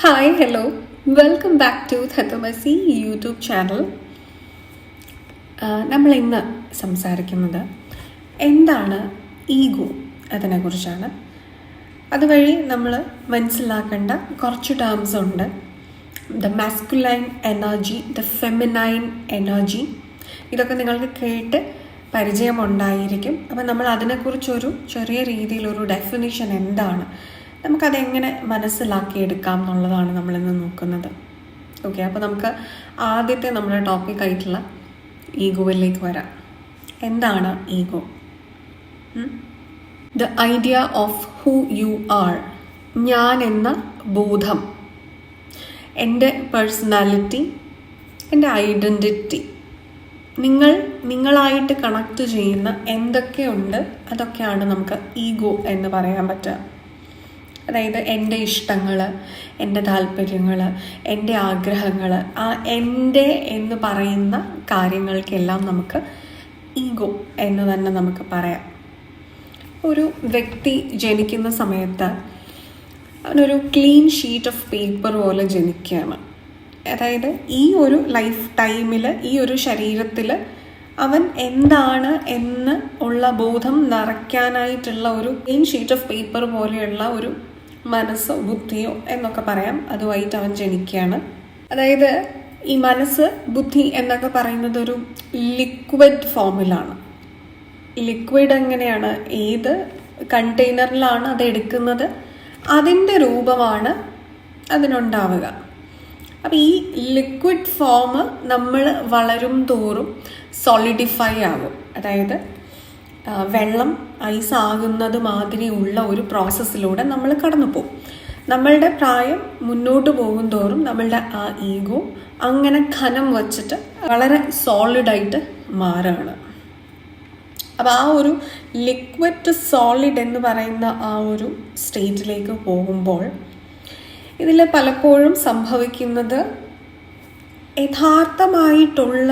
Hi hello welcome back to Tatvamasi YouTube channel. നമ്മൾ ഇന്ന് സംസാരിക്കുന്നത് എന്താണ് ഈഗോ അതിനെക്കുറിച്ചാണ്. അതുവഴി നമ്മൾ മനസ്സിലാക്കേണ്ട കുറച്ച് ടേംസ് ഉണ്ട്. The masculine energy, the feminine energy, ഇതൊക്കെ നിങ്ങൾക്ക് കേട്ട് പരിചയമുണ്ടായിരിക്കും. അപ്പം നമ്മൾ അതിനെക്കുറിച്ചൊരു ചെറിയ രീതിയിലൊരു ഡെഫിനിഷൻ എന്താണ്, നമുക്കതെങ്ങനെ മനസ്സിലാക്കിയെടുക്കാം എന്നുള്ളതാണ് നമ്മളിന്ന് നോക്കുന്നത്. ഓക്കെ, അപ്പോൾ നമുക്ക് ആദ്യത്തെ നമ്മുടെ ടോപ്പിക്കായിട്ടുള്ള ഈഗോയിലേക്ക് വരാം. എന്താണ് ego? The idea of who you are, ഞാൻ എന്ന ബോധം, എൻ്റെ പേഴ്സണാലിറ്റി, എൻ്റെ ഐഡൻറ്റിറ്റി, നിങ്ങളായിട്ട് കണക്ട് ചെയ്യുന്ന എന്തൊക്കെയുണ്ട് അതൊക്കെയാണ് നമുക്ക് ഈഗോ എന്ന് പറയാൻ പറ്റുക. അതായത് എൻ്റെ ഇഷ്ടങ്ങൾ, എൻ്റെ താല്പര്യങ്ങൾ, എൻ്റെ ആഗ്രഹങ്ങൾ, ആ എൻ്റെ എന്ന് പറയുന്ന കാര്യങ്ങൾക്കെല്ലാം നമുക്ക് ഈഗോ എന്ന് തന്നെ നമുക്ക് പറയാം. ഒരു വ്യക്തി ജനിക്കുന്ന സമയത്ത് അവനൊരു ക്ലീൻ ഷീറ്റ് ഓഫ് പേപ്പർ പോലെ ജനിക്കുകയാണ്. അതായത് ഈ ഒരു ലൈഫ് ടൈമിൽ, ഈ ഒരു ശരീരത്തിൽ അവൻ എന്താണ് എന്ന് ഉള്ള ബോധം നിറയ്ക്കാനായിട്ടുള്ള ഒരു ക്ലീൻ ഷീറ്റ് ഓഫ് പേപ്പർ പോലെയുള്ള ഒരു മനസ്സോ ബുദ്ധിയോ എന്നൊക്കെ പറയാം, അതുമായിട്ട് അവൻ ജനിക്കുകയാണ്. അതായത് ഈ മനസ്സ്, ബുദ്ധി എന്നൊക്കെ പറയുന്നത് ഒരു ലിക്വിഡ് ഫോമിലാണ്. ലിക്വിഡ് എങ്ങനെയാണ്, ഏത് കണ്ടെയ്നറിലാണ് അത് എടുക്കുന്നത് അതിൻ്റെ രൂപമാണ് അതിനുണ്ടാവുക. അപ്പം ഈ ലിക്വിഡ് ഫോം നമ്മൾ വളരും തോറും സോളിഡിഫൈ ആകും. അതായത് വെള്ളം ഐസ് ആകുന്നത് മാതിരിയുള്ള ഒരു പ്രോസസ്സിലൂടെ നമ്മൾ കടന്നു പോകും. നമ്മളുടെ പ്രായം മുന്നോട്ട് പോകും തോറും നമ്മളുടെ ആ ഈഗോ അങ്ങനെ ഖനം വച്ചിട്ട് വളരെ സോളിഡായിട്ട് മാറുകയാണ്. അപ്പോൾ ആ ഒരു ലിക്വിഡ് ടു സോളിഡ് എന്ന് പറയുന്ന ആ ഒരു സ്റ്റേറ്റിലേക്ക് പോകുമ്പോൾ ഇതിൽ പലപ്പോഴും സംഭവിക്കുന്നത് യഥാർത്ഥമായിട്ടുള്ള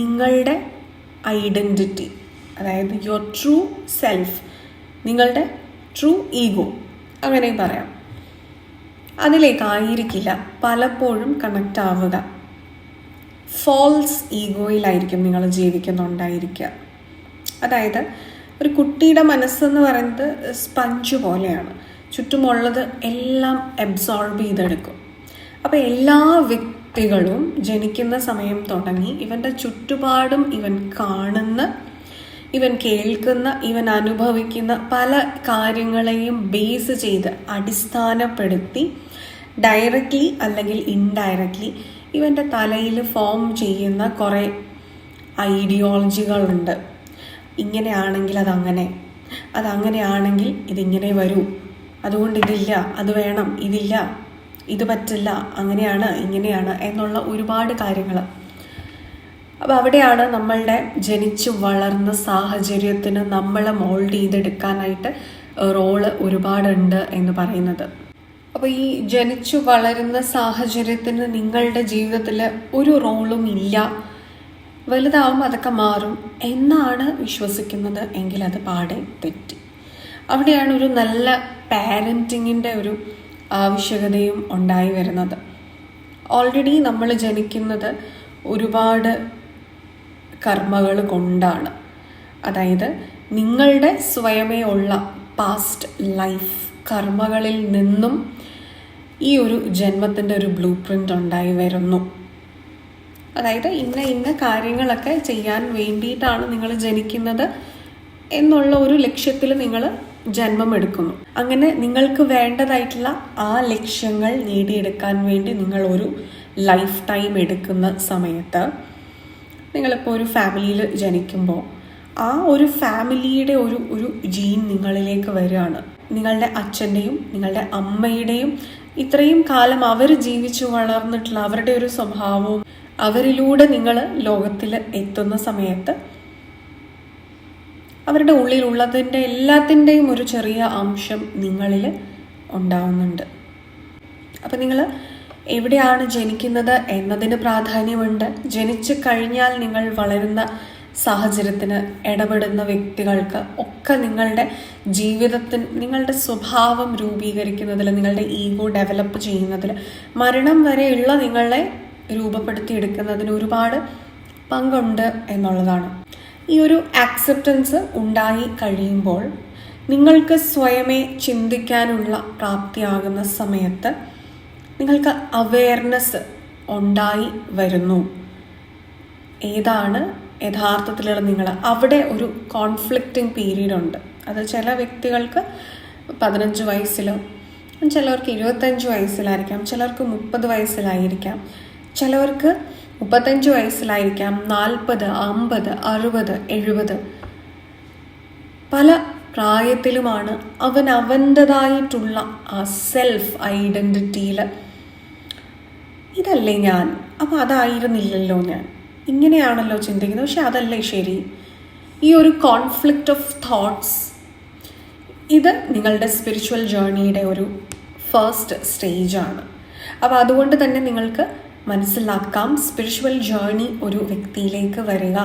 നിങ്ങളുടെ ഐഡൻറ്റിറ്റി, അതായത് യുവർ ട്രൂ സെൽഫ്, നിങ്ങളുടെ ട്രൂ ഈഗോ അങ്ങനെ പറയാം, അതിലേക്കായിരിക്കില്ല പലപ്പോഴും കണക്റ്റ് ആവുക. ഫോൾസ് ഈഗോയിലായിരിക്കും നിങ്ങൾ ജീവിക്കുന്നുണ്ടായിരിക്കുക. അതായത് ഒരു കുട്ടിയുടെ മനസ്സെന്ന് പറയുന്നത് സ്പഞ്ച് പോലെയാണ്, ചുറ്റുമുള്ളത് എല്ലാം അബ്സോർബ് ചെയ്തെടുക്കും. അപ്പോൾ എല്ലാ വ്യക്തികളും ജനിക്കുന്ന സമയം തുടങ്ങി ഇവൻ്റെ ചുറ്റുപാടും ഇവൻ കാണുന്ന, ഇവൻ കേൾക്കുന്ന, ഇവൻ അനുഭവിക്കുന്ന പല കാര്യങ്ങളെയും ബേസ് ചെയ്ത് അടിസ്ഥാനപ്പെടുത്തി ഡയറക്റ്റ്ലി അല്ലെങ്കിൽ ഇൻഡയറക്റ്റ്ലി ഇവൻ്റെ തലയിൽ ഫോം ചെയ്യുന്ന കുറേ ഐഡിയോളജികളുണ്ട്. ഇങ്ങനെയാണെങ്കിൽ അതങ്ങനെയാണെങ്കിൽ ഇതിങ്ങനെ വരൂ, അതുകൊണ്ട് ഇതില്ല, അത് വേണം, ഇതില്ല, ഇത് പറ്റില്ല, അങ്ങനെയാണ് ഇങ്ങനെയാണ് എന്നുള്ള ഒരുപാട് കാര്യങ്ങൾ. അപ്പോൾ അവിടെയാണ് നമ്മളുടെ ജനിച്ചു വളർന്ന സാഹചര്യത്തിന് നമ്മളെ മോൾഡ് ചെയ്തെടുക്കാനായിട്ട് റോള് ഒരുപാടുണ്ട് എന്ന് പറയുന്നത്. അപ്പോൾ ഈ ജനിച്ചു വളരുന്ന സാഹചര്യത്തിന് നിങ്ങളുടെ ജീവിതത്തിൽ ഒരു റോളും ഇല്ല, വലുതാവുമ്പോൾ അതൊക്കെ മാറും എന്നാണ് വിശ്വസിക്കുന്നത് എങ്കിൽ അത് പാടെ തെറ്റി. അവിടെയാണ് ഒരു നല്ല പാരൻറ്റിങ്ങിൻ്റെ ഒരു ആവശ്യകതയും ഉണ്ടായി വരുന്നത്. ഓൾറെഡി നമ്മൾ ജനിക്കുന്നത് ഒരുപാട് കർമ്മകൾ കൊണ്ടാണ്. അതായത് നിങ്ങളുടെ സ്വയമേ ഉള്ള പാസ്റ്റ് ലൈഫ് കർമ്മകളിൽ നിന്നും ഈ ഒരു ജന്മത്തിൻ്റെ ഒരു ബ്ലൂ പ്രിൻ്റ് ഉണ്ടായി വരുന്നു. അതായത് ഇന്ന കാര്യങ്ങളൊക്കെ ചെയ്യാൻ വേണ്ടിയിട്ടാണ് നിങ്ങൾ ജനിക്കുന്നത് എന്നുള്ള ഒരു ലക്ഷ്യത്തിൽ നിങ്ങൾ ജന്മം എടുക്കുന്നു. അങ്ങനെ നിങ്ങൾക്ക് വേണ്ടതായിട്ടുള്ള ആ ലക്ഷ്യങ്ങൾ നേടിയെടുക്കാൻ വേണ്ടി നിങ്ങൾ ഒരു ലൈഫ് ടൈം എടുക്കുന്ന സമയത്ത്, നിങ്ങളിപ്പോൾ ഒരു ഫാമിലിയിൽ ജനിക്കുമ്പോൾ ആ ഒരു ഫാമിലിയുടെ ഒരു ജീൻ നിങ്ങളിലേക്ക് വരികയാണ്. നിങ്ങളുടെ അച്ഛൻ്റെയും നിങ്ങളുടെ അമ്മയുടെയും ഇത്രയും കാലം അവർ ജീവിച്ചു വളർന്നിട്ടുള്ള അവരുടെ ഒരു സ്വഭാവവും അവരിലൂടെ നിങ്ങൾ ലോകത്തിൽ എത്തുന്ന സമയത്ത് അവരുടെ ഉള്ളിലുള്ളതിൻ്റെ എല്ലാത്തിൻ്റെയും ഒരു ചെറിയ അംശം നിങ്ങളിൽ ഉണ്ടാവുന്നുണ്ട്. അപ്പം നിങ്ങൾ എവിടെയാണ് ജനിക്കുന്നത് എന്നതിന് പ്രാധാന്യമുണ്ട്. ജനിച്ചു കഴിഞ്ഞാൽ നിങ്ങൾ വളരുന്ന സാഹചര്യത്തിന് ഇടപെടുന്ന വ്യക്തികൾക്ക് ഒക്കെ നിങ്ങളുടെ നിങ്ങളുടെ സ്വഭാവം രൂപീകരിക്കുന്നതിൽ, നിങ്ങളുടെ ഈഗോ ഡെവലപ്പ് ചെയ്യുന്നതിൽ, മരണം വരെയുള്ള നിങ്ങളെ രൂപപ്പെടുത്തിയെടുക്കുന്നതിന് ഒരുപാട് പങ്കുണ്ട് എന്നുള്ളതാണ്. ഈ ഒരു ആക്സെപ്റ്റൻസ് ഉണ്ടായി കഴിയുമ്പോൾ നിങ്ങൾക്ക് സ്വയമേ ചിന്തിക്കാനുള്ള പ്രാപ്തിയാകുന്ന സമയത്ത് നിങ്ങൾക്ക് അവെയർനെസ് ഉണ്ടായി വരുന്നു. ഏതാണ് യഥാർത്ഥത്തിലുള്ള നിങ്ങൾ? അവിടെ ഒരു കോൺഫ്ലിക്റ്റിംഗ് പീരീഡ് ഉണ്ട്. അത് ചില വ്യക്തികൾക്ക് 15 വയസ്സിലോ, ചിലവർക്ക് 25 വയസ്സിലായിരിക്കാം, ചിലർക്ക് 30 വയസ്സിലായിരിക്കാം, ചിലവർക്ക് 35 വയസ്സിലായിരിക്കാം, 40, 50, 60, 70 പല പ്രായത്തിലുമാണ് അവൻ്റെതായിട്ടുള്ള ആ സെൽഫ് ഐഡൻറ്റിറ്റിയിൽ ഇതല്ലേ ഞാൻ, അപ്പോൾ അതായിരുന്നില്ലല്ലോ ഞാൻ, ഇങ്ങനെയാണല്ലോ ചിന്തിക്കുന്നത്, പക്ഷെ അതല്ലേ ശരി. ഈ ഒരു കോൺഫ്ലിക്റ്റ് ഓഫ് തോട്ട്സ്, ഇത് നിങ്ങളുടെ സ്പിരിച്വൽ ജേർണിയുടെ ഒരു ഫസ്റ്റ് സ്റ്റേജാണ്. അപ്പോൾ അതുകൊണ്ട് തന്നെ നിങ്ങൾക്ക് മനസ്സിലാക്കാം, സ്പിരിച്വൽ ജേർണി ഒരു വ്യക്തിയിലേക്ക് വരിക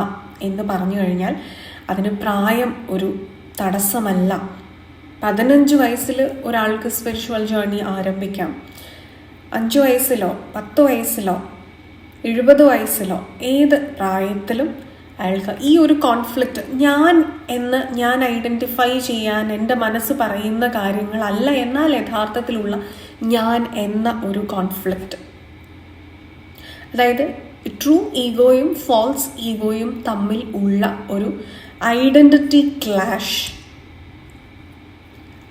എന്ന് പറഞ്ഞു കഴിഞ്ഞാൽ അതിന് പ്രായം ഒരു തടസ്സമല്ല. 15 വയസ്സിൽ ഒരാൾക്ക് സ്പിരിച്വൽ ജേർണി ആരംഭിക്കാം. 5 വയസ്സിലോ 10 വയസ്സിലോ 70 വയസ്സിലോ ഏത് പ്രായത്തിലും അയാൾക്ക് ഈ ഒരു കോൺഫ്ലിക്റ്റ്, ഞാൻ ഐഡൻറ്റിഫൈ ചെയ്യാൻ എൻ്റെ മനസ്സ് പറയുന്ന കാര്യങ്ങളല്ല എന്നാൽ യഥാർത്ഥത്തിലുള്ള ഞാൻ എന്ന ഒരു കോൺഫ്ലിക്റ്റ്, അതായത് ട്രൂ ഈഗോയും ഫാൾസ് ഈഗോയും തമ്മിൽ ഉള്ള ഒരു ഐഡൻറ്റിറ്റി ക്ലാഷ്,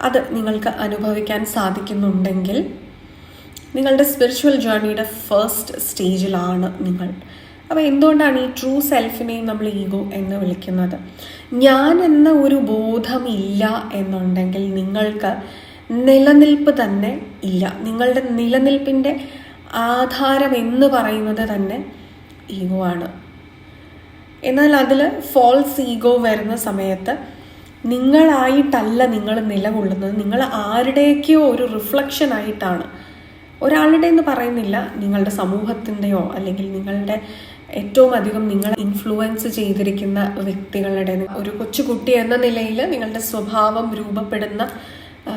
അത് നിങ്ങൾക്ക് അനുഭവിക്കാൻ സാധിക്കുന്നുണ്ടെങ്കിൽ നിങ്ങളുടെ സ്പിരിച്വൽ ജേർണിയുടെ ഫസ്റ്റ് സ്റ്റേജിലാണ് നിങ്ങൾ. അപ്പോൾ എന്തുകൊണ്ടാണ് ഈ ട്രൂ സെൽഫിനെയും നമ്മൾ ഈഗോ എന്ന് വിളിക്കുന്നത്? ഞാൻ എന്ന ഒരു ബോധമില്ല എന്നുണ്ടെങ്കിൽ നിങ്ങൾക്ക് നിലനിൽപ്പ് തന്നെ ഇല്ല. നിങ്ങളുടെ നിലനിൽപ്പിൻ്റെ ആധാരം എന്ന് പറയുന്നത് തന്നെ ഈഗോ ആണ്. എന്നാൽ അതിൽ ഫാൾസ് ഈഗോ വരുന്ന സമയത്ത് നിങ്ങളായിട്ടല്ല നിങ്ങൾ നിലകൊള്ളുന്നത്, നിങ്ങൾ ആരുടെയൊക്കെയോ ഒരു റിഫ്ലക്ഷൻ ആയിട്ടാണ്. ഒരാളുടെ എന്ന് പറയുന്നില്ല, നിങ്ങളുടെ സമൂഹത്തിൻ്റെയോ അല്ലെങ്കിൽ നിങ്ങളുടെ ഏറ്റവും അധികം നിങ്ങളെ ഇൻഫ്ലുവൻസ് ചെയ്തിരിക്കുന്ന വ്യക്തികളുടെ. ഒരു കൊച്ചുകുട്ടി എന്ന നിലയിൽ നിങ്ങളുടെ സ്വഭാവം രൂപപ്പെടുന്ന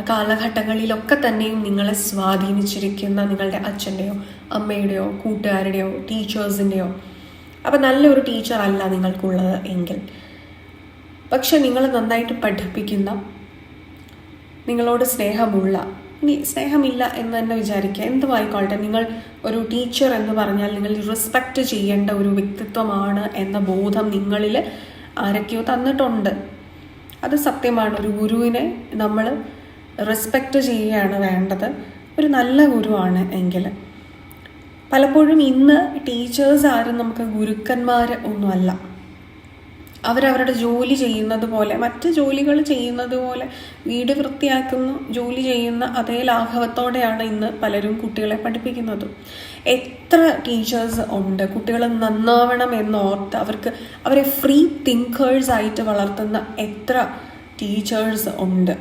കാലഘട്ടങ്ങളിലൊക്കെ തന്നെയും നിങ്ങളെ സ്വാധീനിച്ചിരിക്കുന്ന നിങ്ങളുടെ അച്ഛൻ്റെയോ അമ്മയുടെയോ കൂട്ടുകാരുടെയോ ടീച്ചേഴ്സിൻ്റെയോ. അപ്പം നല്ലൊരു ടീച്ചർ അല്ല നിങ്ങൾക്കുള്ളത് എങ്കിൽ, പക്ഷെ നിങ്ങൾ നന്നായിട്ട് പഠിപ്പിക്കുന്ന, നിങ്ങളോട് സ്നേഹമുള്ള, ഇനി സ്നേഹമില്ല എന്ന് തന്നെ വിചാരിക്കുക, എന്തുമായിക്കോട്ടെ, നിങ്ങൾ ഒരു ടീച്ചർ എന്ന് പറഞ്ഞാൽ നിങ്ങൾ റെസ്പെക്റ്റ് ചെയ്യേണ്ട ഒരു വ്യക്തിത്വമാണ് എന്ന ബോധം നിങ്ങളിൽ ആരൊക്കെയോ തന്നിട്ടുണ്ട്. അത് സത്യമാണ്. ഒരു ഗുരുവിനെ നമ്മൾ റെസ്പെക്റ്റ് ചെയ്യുകയാണ് വേണ്ടത്, ഒരു നല്ല ഗുരുവാണ് എങ്കിൽ. പലപ്പോഴും ഇന്ന് ടീച്ചേഴ്സ് ആരും നമുക്ക് ഗുരുക്കന്മാർ ഒന്നുമല്ല. അവരവരുടെ ജോലി ചെയ്യുന്നത് പോലെ, മറ്റ് ജോലികൾ ചെയ്യുന്നത് പോലെ വീട് വൃത്തിയാക്കുന്ന ജോലി ചെയ്യുന്ന അതേ ലാഘവത്തോടെയാണ് ഇന്ന് പലരും കുട്ടികളെ പഠിപ്പിക്കുന്നത്. എത്ര ടീച്ചേഴ്സ് ഉണ്ട് കുട്ടികൾ നന്നാവണം എന്നോർത്ത് അവരെ ഫ്രീ തിങ്കേഴ്സ് ആയിട്ട് വളർത്തുന്ന എത്ര ടീച്ചേഴ്സ് ഉണ്ട്.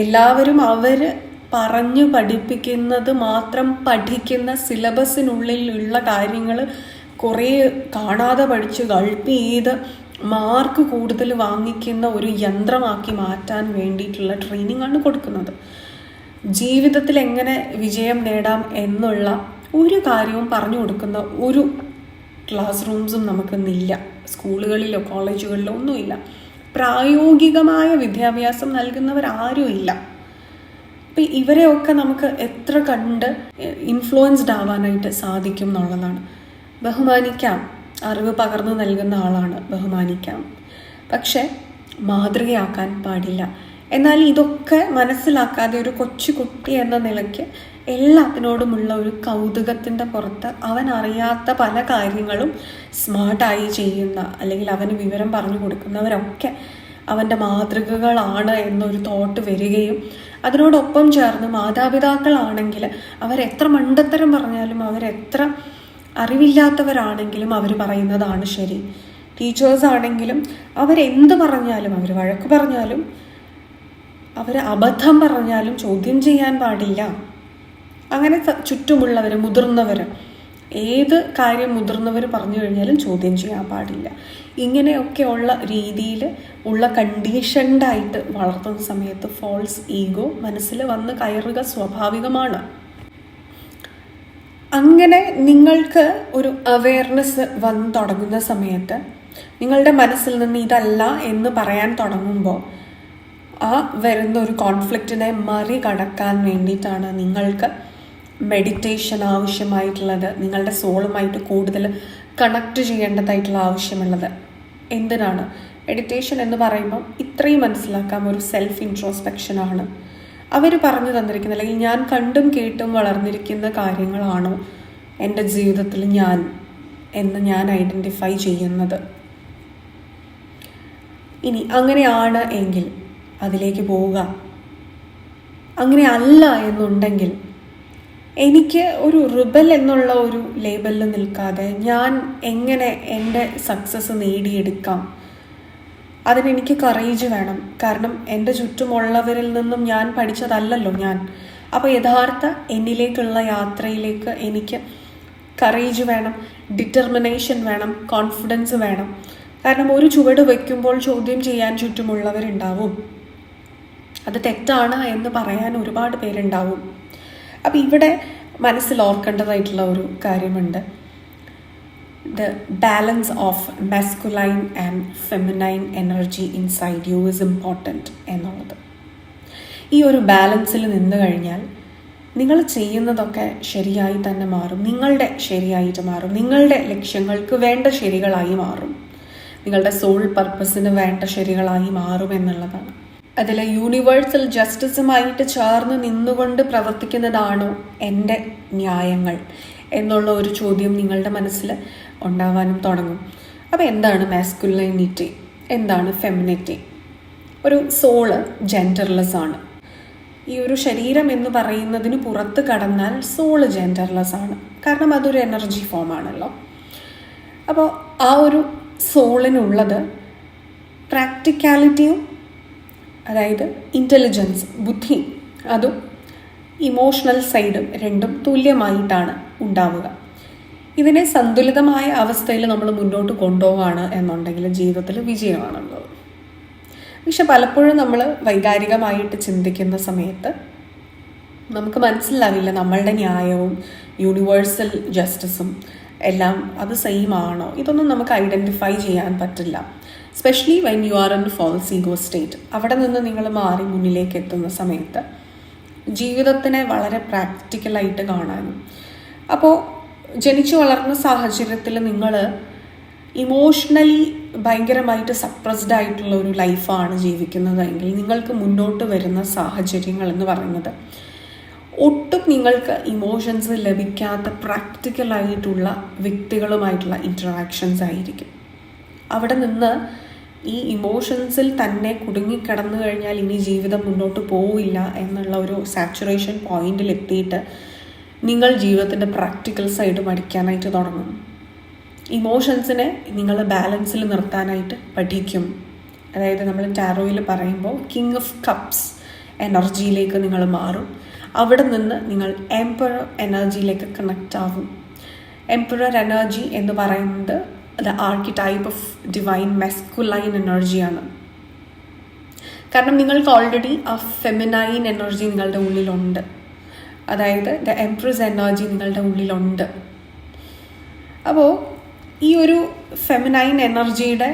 എല്ലാവരും അവർ പറഞ്ഞു പഠിപ്പിക്കുന്നത് മാത്രം പഠിക്കുന്ന സിലബസിനുള്ളിലുള്ള കാര്യങ്ങൾ കുറേ കാണാതെ പഠിച്ച് ഗൾപ്പ് ചെയ്ത് മാർക്ക് കൂടുതൽ വാങ്ങിക്കുന്ന ഒരു യന്ത്രമാക്കി മാറ്റാൻ വേണ്ടിയിട്ടുള്ള ട്രെയിനിങ് ആണ് കൊടുക്കുന്നത്. ജീവിതത്തിൽ എങ്ങനെ വിജയം നേടാം എന്നുള്ള ഒരു കാര്യവും പറഞ്ഞു കൊടുക്കുന്ന ഒരു ക്ലാസ് റൂംസും നമുക്കിന്നില്ല. സ്കൂളുകളിലോ കോളേജുകളിലോ ഒന്നുമില്ല. പ്രായോഗികമായ വിദ്യാഭ്യാസം നൽകുന്നവരാരും ഇല്ല. അപ്പം ഇവരെയൊക്കെ നമുക്ക് എത്ര കണ്ട് ഇൻഫ്ലുവൻസ്ഡ് ആവാനായിട്ട് സാധിക്കും എന്നുള്ളതാണ്. ബഹുമാനിക്കാം, അറിവ് പകർന്നു നൽകുന്ന ആളാണ്, ബഹുമാനിക്കാം, പക്ഷെ മാതൃകയാക്കാൻ പാടില്ല. എന്നാൽ ഇതൊക്കെ മനസ്സിലാക്കാതെ ഒരു കൊച്ചുകുട്ടി എന്ന നിലയ്ക്ക് എല്ലാത്തിനോടുമുള്ള ഒരു കൗതുകത്തിൻ്റെ പുറത്ത് അവൻ അറിയാത്ത പല കാര്യങ്ങളും സ്മാർട്ടായി ചെയ്യുന്ന, അല്ലെങ്കിൽ അവന് വിവരം പറഞ്ഞു കൊടുക്കുന്നവരൊക്കെ അവൻ്റെ മാതൃകകളാണ് എന്നൊരു തോട്ട് വരികയും അതിനോടൊപ്പം ചേർന്ന് മാതാപിതാക്കളാണെങ്കിൽ അവരെത്ര മണ്ടത്തരം പറഞ്ഞാലും, അവരെത്ര അറിവില്ലാത്തവരാണെങ്കിലും അവർ പറയുന്നതാണ് ശരി. ടീച്ചേഴ്സ് ആണെങ്കിലും അവരെന്ത് പറഞ്ഞാലും, അവർ വഴക്ക് പറഞ്ഞാലും, അവർ അബദ്ധം പറഞ്ഞാലും ചോദ്യം ചെയ്യാൻ പാടില്ല. അങ്ങനെ ചുറ്റുമുള്ളവർ, മുതിർന്നവർ ഏത് കാര്യം മുതിർന്നവർ പറഞ്ഞു കഴിഞ്ഞാലും ചോദ്യം ചെയ്യാൻ പാടില്ല. ഇങ്ങനെയൊക്കെയുള്ള രീതിയിൽ ഉള്ള കണ്ടീഷൻഡായിട്ട് വളർത്തുന്ന സമയത്ത് ഫോൾസ് ഈഗോ മനസ്സിൽ വന്ന് കയറുക സ്വാഭാവികമാണ്. അങ്ങനെ നിങ്ങൾക്ക് ഒരു അവെയർനെസ് വന്ന് തുടങ്ങുന്ന സമയത്ത് നിങ്ങളുടെ മനസ്സിൽ നിന്ന് ഇതല്ല എന്ന് പറയാൻ തുടങ്ങുമ്പോൾ ആ വരുന്ന ഒരു കോൺഫ്ലിക്റ്റിനെ മറികടക്കാൻ വേണ്ടിയിട്ടാണ് നിങ്ങൾക്ക് മെഡിറ്റേഷൻ ആവശ്യമായിട്ടുള്ളത്, നിങ്ങളുടെ സോളുമായിട്ട് കൂടുതൽ കണക്ട് ചെയ്യേണ്ടതായിട്ടുള്ള ആവശ്യമുള്ളത്. എന്തിനാണ് മെഡിറ്റേഷൻ എന്ന് പറയുമ്പോൾ ഇത്രയും മനസ്സിലാക്കാം, ഒരു സെൽഫ് ഇൻട്രോസ്പെക്ഷനാണ്. അവർ പറഞ്ഞു തന്നിരിക്കുന്ന അല്ലെങ്കിൽ ഞാൻ കണ്ടും കേട്ടും വളർന്നിരിക്കുന്ന കാര്യങ്ങളാണോ എൻ്റെ ജീവിതത്തിൽ ഞാൻ ഐഡൻറ്റിഫൈ ചെയ്യുന്നത്. ഇനി അങ്ങനെയാണ് എങ്കിൽ അതിലേക്ക് പോവുക. അങ്ങനെ അല്ല എന്നുണ്ടെങ്കിൽ എനിക്ക് ഒരു റിബൽ എന്നുള്ള ഒരു ലേബലിൽ നിൽക്കാതെ ഞാൻ എങ്ങനെ എൻ്റെ സക്സസ് നേടിയെടുക്കാം, അതിനെനിക്ക് കറേജ് വേണം. കാരണം എൻ്റെ ചുറ്റുമുള്ളവരിൽ നിന്നും ഞാൻ പഠിച്ചതല്ലല്ലോ ഞാൻ. അപ്പോൾ യഥാർത്ഥ എന്നിലേക്കുള്ള യാത്രയിലേക്ക് എനിക്ക് കറേജ് വേണം, ഡിറ്റർമിനേഷൻ വേണം, കോൺഫിഡൻസ് വേണം. കാരണം ഒരു ചുവട് വയ്ക്കുമ്പോൾ ചോദ്യം ചെയ്യാൻ ചുറ്റുമുള്ളവരുണ്ടാവും, അത് തെറ്റാണ് എന്ന് പറയാൻ ഒരുപാട് പേരുണ്ടാവും. അപ്പം ഇവിടെ മനസ്സിൽ ഓർക്കേണ്ടതായിട്ടുള്ള ഒരു കാര്യമുണ്ട്, the balance of masculine and feminine energy inside U is important എന്നുള്ളത്. ഈ ഒരു ബാലൻസിൽ നിന്ന് കഴിഞ്ഞാൽ നിങ്ങൾ ചെയ്യുന്നതൊക്കെ ശരിയായി തന്നെ മാറും, നിങ്ങളുടെ ശരിയായിട്ട് മാറും, നിങ്ങളുടെ ലക്ഷ്യങ്ങൾക്ക് വേണ്ട ശരികളായി മാറും, നിങ്ങളുടെ സോൾ പർപ്പസിന് വേണ്ട ശരികളായി മാറും എന്നുള്ളതാണ്. അതിൽ യൂണിവേഴ്സൽ ജസ്റ്റിസുമായിട്ട് ചേർന്ന് നിന്നുകൊണ്ട് പ്രവർത്തിക്കുന്നതാണോ എൻ്റെ ന്യായങ്ങൾ എന്നുള്ള ഒരു ചോദ്യം നിങ്ങളുടെ മനസ്സിൽ ഉണ്ടാവാനും തുടങ്ങും. അപ്പോൾ എന്താണ് മാസ്കുലിനിറ്റി, എന്താണ് ഫെമിനിറ്റി? ഒരു സോള് ജെൻഡർലെസ് ആണ്. ഈ ഒരു ശരീരം എന്ന് പറയുന്നതിന് പുറത്ത് കടന്നാൽ സോള് ജെൻഡർലെസ് ആണ്. കാരണം അതൊരു എനർജി ഫോം ആണല്ലോ. അപ്പോൾ ആ ഒരു സോളിനുള്ളത് പ്രാക്ടിക്കാലിറ്റിയും, അതായത് ഇൻ്റലിജൻസ്, ബുദ്ധി, അതും ഇമോഷണൽ സൈഡും രണ്ടും തുല്യമായിട്ടാണ് ഉണ്ടാവുക. ഇതിനെ സന്തുലിതമായ അവസ്ഥയിൽ നമ്മൾ മുന്നോട്ട് കൊണ്ടുപോവുകയാണ് എന്നുണ്ടെങ്കിൽ ജീവിതത്തിൽ വിജയമാണുള്ളത്. പക്ഷെ പലപ്പോഴും നമ്മൾ വൈകാരികമായിട്ട് ചിന്തിക്കുന്ന സമയത്ത് നമുക്ക് മനസ്സിലാവില്ല നമ്മളുടെ ന്യായവും യൂണിവേഴ്സൽ ജസ്റ്റിസും എല്ലാം അത് സെയിം ആണോ, ഇതൊന്നും നമുക്ക് ഐഡൻറ്റിഫൈ ചെയ്യാൻ പറ്റില്ല. Specially when you are in false ego state. അവിടെ നിന്ന് നിങ്ങൾ മാറി മുന്നിലേക്ക് എത്തുന്ന സമയത്ത് ജീവിതത്തിനെ വളരെ പ്രാക്ടിക്കലായിട്ട് കാണാനും, അപ്പോൾ ജനിച്ചു വളർന്ന സാഹചര്യത്തിൽ നിങ്ങൾ ഇമോഷണലി ഭയങ്കരമായിട്ട് സപ്രസ്ഡ് ആയിട്ടുള്ള ഒരു ലൈഫാണ് ജീവിക്കുന്നതെങ്കിൽ നിങ്ങൾക്ക് മുന്നോട്ട് വരുന്ന സാഹചര്യങ്ങൾ എന്ന് പറയുന്നത് ഒട്ടും നിങ്ങൾക്ക് ഇമോഷൻസ് ലഭിക്കാത്ത പ്രാക്ടിക്കലായിട്ടുള്ള വ്യക്തികളുമായിട്ടുള്ള ഇൻറ്ററാക്ഷൻസ് ആയിരിക്കും. അവിടെ നിന്ന് ഈ ഇമോഷൻസിൽ തന്നെ കുടുങ്ങിക്കിടന്നു കഴിഞ്ഞാൽ ഇനി ജീവിതം മുന്നോട്ട് പോവില്ല എന്നുള്ള ഒരു സാച്ചുറേഷൻ പോയിന്റിൽ എത്തിയിട്ട് നിങ്ങൾ ജീവിതത്തിൻ്റെ പ്രാക്ടിക്കൽ സൈഡ് പഠിക്കാനായിട്ട് തുടങ്ങും. ഇമോഷൻസിനെ നിങ്ങൾ ബാലൻസിൽ നിർത്താനായിട്ട് പഠിക്കും. അതായത് നമ്മൾ ടാരോയിൽ പറയുമ്പോൾ കിങ് ഓഫ് കപ്സ് എനർജിയിലേക്ക് നിങ്ങൾ മാറും. അവിടെ നിന്ന് നിങ്ങൾ എംപറർ എനർജിയിലേക്ക് കണക്റ്റ് ആവും. എംപറർ എനർജി എന്ന് പറയുന്നത് ദ ആർക്കിടൈപ്പ് ഓഫ് ഡിവൈൻ മെസ്കുലൈൻ എനർജിയാണ്. കാരണം നിങ്ങൾക്ക് ഓൾറെഡി ആ ഫെമിനൈൻ എനർജി നിങ്ങളുടെ ഉള്ളിലുണ്ട്, അതായത് ദ എംപ്രസ് എനർജി നിങ്ങളുടെ ഉള്ളിലുണ്ട്. അപ്പോൾ ഈ ഒരു ഫെമിനൈൻ എനർജിയുടെ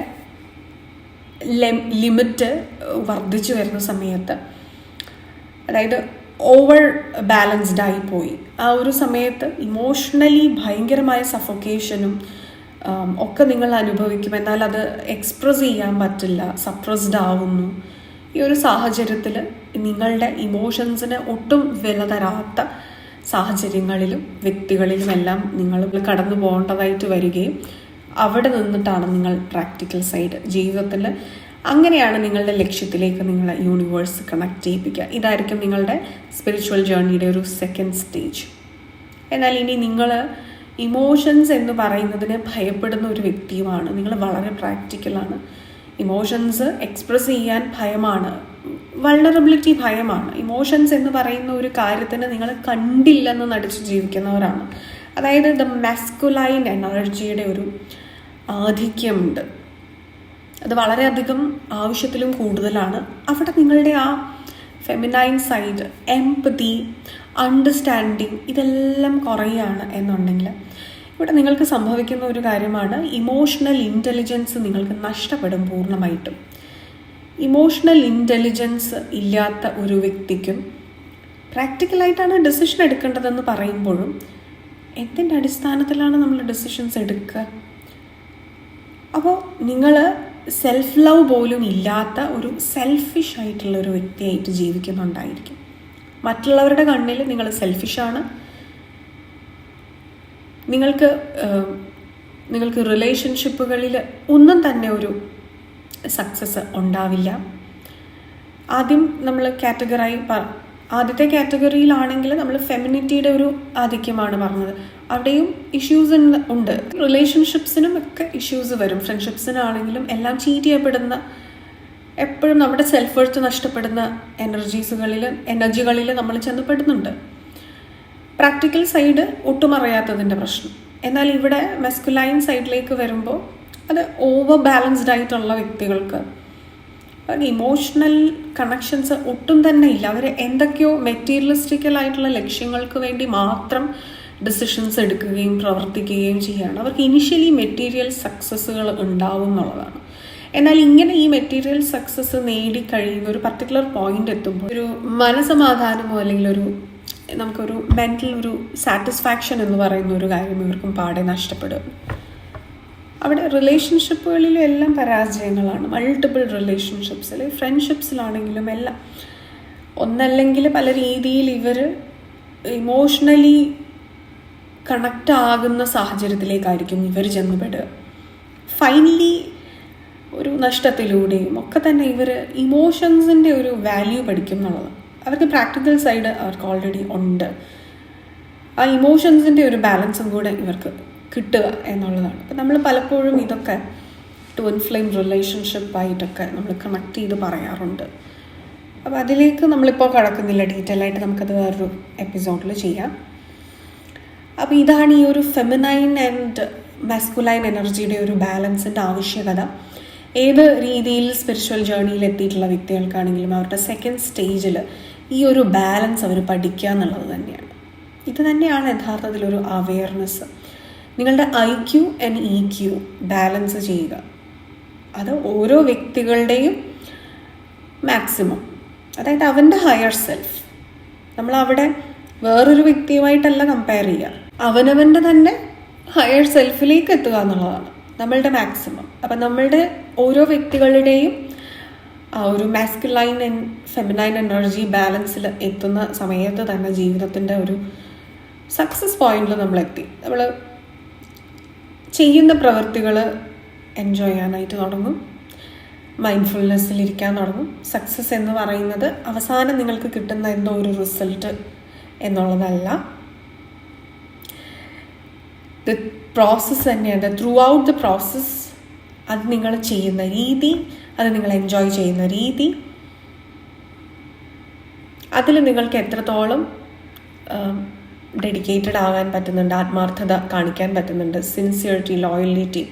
ലിമിറ്റ് വർദ്ധിച്ചു വരുന്ന സമയത്ത്, അതായത് ഓവർ ബാലൻസ്ഡ് ആയിപ്പോയി, ആ ഒരു സമയത്ത് ഇമോഷണലി ഭയങ്കരമായ സഫോക്കേഷനും ഒക്കെ നിങ്ങൾ അനുഭവിക്കും. എന്നാൽ അത് എക്സ്പ്രസ് ചെയ്യാൻ പറ്റില്ല, സപ്രസ്ഡ് ആവുന്നു. ഈ ഒരു സാഹചര്യത്തിൽ നിങ്ങളുടെ ഇമോഷൻസിന് ഒട്ടും വില തരാത്ത സാഹചര്യങ്ങളിലും വ്യക്തികളിലുമെല്ലാം നിങ്ങൾ കടന്നു പോകേണ്ടതായിട്ട് വരികയും അവിടെ നിന്നിട്ടാണ് നിങ്ങൾ പ്രാക്ടിക്കൽ സൈഡ് ജീവിതത്തിൽ, അങ്ങനെയാണ് നിങ്ങളുടെ ലക്ഷ്യത്തിലേക്ക് നിങ്ങളെ യൂണിവേഴ്സ് കണക്ട് ചെയ്യിപ്പിക്കുക. ഇതായിരിക്കും നിങ്ങളുടെ സ്പിരിച്വൽ ജേർണിയുടെ ഒരു സെക്കൻഡ് സ്റ്റേജ്. എന്നാൽ ഇനി നിങ്ങൾ ഇമോഷൻസ് എന്ന് പറയുന്നതിനെ ഭയപ്പെടുന്ന ഒരു വ്യക്തിയുമാണ്, നിങ്ങൾ വളരെ പ്രാക്ടിക്കലാണ്. ഇമോഷൻസ് എക്സ്പ്രസ് ചെയ്യാൻ ഭയമാണ്, വൾണറബിലിറ്റി ഭയമാണ്. ഇമോഷൻസ് എന്ന് പറയുന്ന ഒരു കാര്യത്തിന് നിങ്ങൾ കണ്ടില്ലെന്ന് നടിച്ച് ജീവിക്കുന്നവരാണ്. അതായത് ദ മാസ്കുലൈൻ എനർജിയുടെ ഒരു ആധിക്യമുണ്ട്. അത് വളരെയധികം ആവശ്യത്തിലും കൂടുതലാണ്. അവിടെ നിങ്ങളുടെ ആ ഫെമിനൈൻ സൈഡ്, എംപതി, അണ്ടർസ്റ്റാൻഡിങ് ഇതെല്ലാം കുറയുകയാണ് എന്നുണ്ടെങ്കിൽ ഇവിടെ നിങ്ങൾക്ക് സംഭവിക്കുന്ന ഒരു കാര്യമാണ് ഇമോഷണൽ ഇൻ്റലിജൻസ് നിങ്ങൾക്ക് നഷ്ടപ്പെടും പൂർണ്ണമായിട്ടും. ഇമോഷണൽ ഇൻ്റലിജൻസ് ഇല്ലാത്ത ഒരു വ്യക്തിക്കും പ്രാക്ടിക്കലായിട്ടാണ് ഡെസിഷൻ എടുക്കേണ്ടതെന്ന് പറയുമ്പോഴും എന്തിൻ്റെ അടിസ്ഥാനത്തിലാണ് നമ്മൾ ഡെസിഷൻസ് എടുക്കുക? അപ്പോൾ നിങ്ങൾ സെൽഫ് ലവ് പോലും ഇല്ലാത്ത ഒരു സെൽഫിഷ് ആയിട്ടുള്ള ഒരു വ്യക്തിയായിട്ട് ജീവിക്കുന്നുണ്ടായിരിക്കും. മറ്റുള്ളവരുടെ കണ്ണിൽ നിങ്ങൾ സെൽഫിഷാണ്. നിങ്ങൾക്ക് റിലേഷൻഷിപ്പുകളിൽ ഒന്നും തന്നെ ഒരു സക്സസ് ഉണ്ടാവില്ല. ആദ്യം നമ്മൾ ആദ്യത്തെ കാറ്റഗറിയിലാണെങ്കിൽ നമ്മൾ ഫെമിനിറ്റിയുടെ ഒരു ആധിക്യമാണ് പറഞ്ഞത്. അവിടെയും ഇഷ്യൂസ് ഉണ്ട്. റിലേഷൻഷിപ്സിനും ഒക്കെ ഇഷ്യൂസ് വരും. ഫ്രണ്ട്ഷിപ്സിനാണെങ്കിലും എല്ലാം ചീറ്റ് ചെയ്യപ്പെടുന്ന, എപ്പോഴും നമ്മുടെ സെൽഫ് വർത്ത് നഷ്ടപ്പെടുന്ന എനർജികളിൽ നമ്മൾ ചെന്നപ്പെടുന്നുണ്ട്. പ്രാക്ടിക്കൽ സൈഡ് ഒട്ടും അറിയാത്തതിൻ്റെ പ്രശ്നം. എന്നാൽ ഇവിടെ മെസ്കുലൈൻ സൈഡിലേക്ക് വരുമ്പോൾ അത് ഓവർ ബാലൻസ്ഡ് ആയിട്ടുള്ള വ്യക്തികൾക്ക് ഇമോഷണൽ കണക്ഷൻസ് ഒട്ടും തന്നെ ഇല്ല. അവർ എന്തൊക്കെയോ മെറ്റീരിയലിസ്റ്റിക്കൽ ആയിട്ടുള്ള ലക്ഷ്യങ്ങൾക്ക് വേണ്ടി മാത്രം ഡിസിഷൻസ് എടുക്കുകയും പ്രവർത്തിക്കുകയും ചെയ്യുകയാണ്. അവർക്ക് ഇനിഷ്യലി മെറ്റീരിയൽ സക്സസ്സുകൾ ഉണ്ടാവും എന്നുള്ളതാണ്. എന്നാൽ ഇങ്ങനെ ഈ മെറ്റീരിയൽ സക്സസ് നേടിക്കഴിയുന്ന ഒരു പർട്ടിക്കുലർ പോയിന്റ് എത്തുമ്പോൾ ഒരു മനസമാധാനമോ അല്ലെങ്കിൽ നമുക്കൊരു മെൻ്റൽ ഒരു സാറ്റിസ്ഫാക്ഷൻ എന്ന് പറയുന്ന ഒരു കാര്യം ഇവർക്കും പാടെ നഷ്ടപ്പെടും. അവിടെ റിലേഷൻഷിപ്പുകളിലും എല്ലാം പരാജയങ്ങളാണ്. മൾട്ടിപ്പിൾ റിലേഷൻഷിപ്സിൽ, ഫ്രണ്ട്ഷിപ്സിലാണെങ്കിലും എല്ലാം ഒന്നല്ലെങ്കിൽ പല രീതിയിൽ ഇവർ ഇമോഷണലി കണക്റ്റ് ആകുന്ന സാഹചര്യത്തിലേക്കായിരിക്കും ഇവർ ചെന്നുപെടുക. ഫൈനലി ഒരു നഷ്ടത്തിലൂടെയും ഒക്കെ തന്നെ ഇവർ ഇമോഷൻസിൻ്റെ ഒരു വാല്യൂ പഠിക്കും എന്നുള്ളത്. അവർക്ക് പ്രാക്ടിക്കൽ സൈഡ് അവർക്ക് ഓൾറെഡി ഉണ്ട്. ആ ഇമോഷൻസിൻ്റെ ഒരു ബാലൻസും കൂടെ ഇവർക്ക് കിട്ടുക എന്നുള്ളതാണ്. അപ്പം നമ്മൾ പലപ്പോഴും ഇതൊക്കെ ട്വിൻ ഫ്ലെയിം റിലേഷൻഷിപ്പായിട്ടൊക്കെ നമ്മൾ കണക്ട് ചെയ്ത് പറയാറുണ്ട്. അപ്പോൾ അതിലേക്ക് നമ്മളിപ്പോൾ കടക്കുന്നില്ല, ഡീറ്റെയിൽ ആയിട്ട് നമുക്കത് വേറൊരു എപ്പിസോഡിൽ ചെയ്യാം. അപ്പോൾ ഇതാണ് ഈ ഒരു ഫെമിനൈൻ ആൻഡ് മാസ്കുലൈൻ എനർജിയുടെ ഒരു ബാലൻസിൻ്റെ ആവശ്യകത. ഏത് രീതിയിൽ സ്പിരിച്വൽ ജേർണിയിൽ എത്തിയിട്ടുള്ള വ്യക്തികൾക്കാണെങ്കിലും അവരുടെ സെക്കൻഡ് സ്റ്റേജിൽ ഈ ഒരു ബാലൻസ് അവർ പഠിക്കുക എന്നുള്ളത് തന്നെയാണ്. ഇത് തന്നെയാണ് യഥാർത്ഥത്തിലൊരു അവെയർനെസ്. നിങ്ങളുടെ IQ ആൻഡ് EQ ബാലൻസ് ചെയ്യുക. അത് ഓരോ വ്യക്തികളുടെയും മാക്സിമം, അതായത് അവൻ്റെ ഹയർ സെൽഫ്. നമ്മളവിടെ വേറൊരു വ്യക്തിയുമായിട്ടല്ല കമ്പയർ ചെയ്യുക, അവനവൻ്റെ തന്നെ ഹയർ സെൽഫിലേക്ക് എത്തുക എന്നുള്ളതാണ് നമ്മളുടെ മാക്സിമം. അപ്പം നമ്മളുടെ ഓരോ വ്യക്തികളുടെയും ആ ഒരു മാസ്കുലൈൻ ആൻഡ് ഫെമിനൈൻ എനർജി ബാലൻസിൽ എത്തുന്ന സമയത്ത് തന്നെ ജീവിതത്തിൻ്റെ ഒരു സക്സസ് പോയിന്റിൽ നമ്മളെത്തി. നമ്മൾ ചെയ്യുന്ന പ്രവൃത്തികൾ എൻജോയ് ചെയ്യാനായിട്ട് തുടങ്ങും, മൈൻഡ്ഫുൾനെസ്സിലിരിക്കാൻ തുടങ്ങും. സക്സസ് എന്ന് പറയുന്നത് അവസാനം നിങ്ങൾക്ക് കിട്ടുന്ന എന്തോ ഒരു റിസൾട്ട് എന്നുള്ളതല്ല, ദ പ്രോസസ്സ് തന്നെയാണ്. ത്രൂ ഔട്ട് ദ പ്രോസസ്സ് അത് നിങ്ങൾ ചെയ്യുന്ന രീതി, അത് നിങ്ങൾ എൻജോയ് ചെയ്യുന്ന രീതി, അതിൽ നിങ്ങൾക്ക് എത്രത്തോളം ഡെഡിക്കേറ്റഡ് ആകാൻ പറ്റുന്നുണ്ട്, ആത്മാർത്ഥത കാണിക്കാൻ പറ്റുന്നുണ്ട്, സിൻസിയറിറ്റി, ലോയലിറ്റി,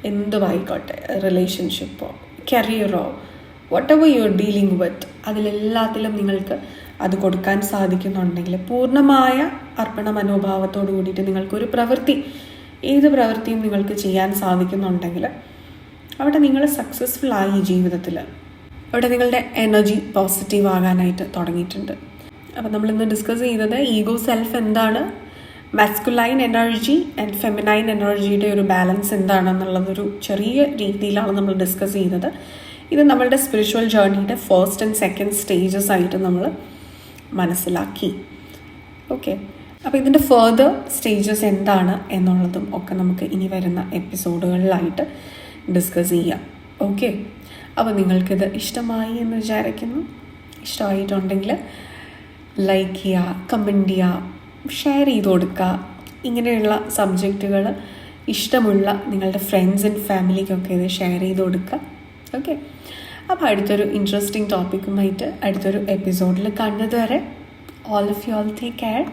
എന്തുമായിക്കോട്ടെ, റിലേഷൻഷിപ്പോ കരിയറോ whatever you are dealing with, അതിലെല്ലാത്തിലും നിങ്ങൾക്ക് അത് കൊടുക്കാൻ സാധിക്കുന്നുണ്ടെങ്കിൽ, പൂർണ്ണമായ അർപ്പണ മനോഭാവത്തോടു കൂടിയിട്ട് നിങ്ങൾക്കൊരു ഏത് പ്രവൃത്തിയും നിങ്ങൾക്ക് ചെയ്യാൻ സാധിക്കുന്നുണ്ടെങ്കിൽ അവിടെ നിങ്ങൾ സക്സസ്ഫുൾ ആയി ജീവിതത്തിൽ. അവിടെ നിങ്ങളുടെ എനർജി പോസിറ്റീവ് ആകാനായിട്ട് തുടങ്ങിയിട്ടുണ്ട്. അപ്പോൾ നമ്മളിന്ന് ഡിസ്കസ് ചെയ്തത് ഈഗോ സെൽഫ് എന്താണ്, മാസ്കുലൈൻ എനർജി ആൻഡ് ഫെമിനൈൻ എനർജിയുടെ ഒരു ബാലൻസ് എന്താണെന്നുള്ളതൊരു ചെറിയ രീതിയിലാണ് നമ്മൾ ഡിസ്കസ് ചെയ്തത്. ഇത് നമ്മളുടെ സ്പിരിച്വൽ ജേർണിയുടെ ഫസ്റ്റ് ആൻഡ് സെക്കൻഡ് സ്റ്റേജസ് ആയിട്ട് നമ്മൾ മനസ്സിലാക്കി. ഓക്കെ, അപ്പോൾ ഇതിൻ്റെ ഫർദർ സ്റ്റേജസ് എന്താണ് എന്നുള്ളതും ഒക്കെ നമുക്ക് ഇനി വരുന്ന എപ്പിസോഡുകളിലായിട്ട് ഡിസ്കസ് ചെയ്യാം. ഓക്കെ, അപ്പോൾ നിങ്ങൾക്കിത് ഇഷ്ടമായി എന്ന് വിചാരിക്കുന്നു. ഇഷ്ടമായിട്ടുണ്ടെങ്കിൽ ലൈക്ക് ചെയ്യുക, കമൻറ്റ് ചെയ്യുക, ഷെയർ ചെയ്ത് കൊടുക്കുക. ഇങ്ങനെയുള്ള സബ്ജക്റ്റുകൾ ഇഷ്ടമുള്ള നിങ്ങളുടെ ഫ്രണ്ട്സ് ആൻഡ് ഫാമിലിക്കൊക്കെ ഇത് ഷെയർ ചെയ്ത് കൊടുക്കുക. ഓക്കെ, അപ്പോൾ അടുത്തൊരു ഇൻട്രസ്റ്റിംഗ് ടോപ്പിക്കുമായിട്ട് അടുത്തൊരു എപ്പിസോഡിൽ കാണുന്നത് വരെ all of you all take care.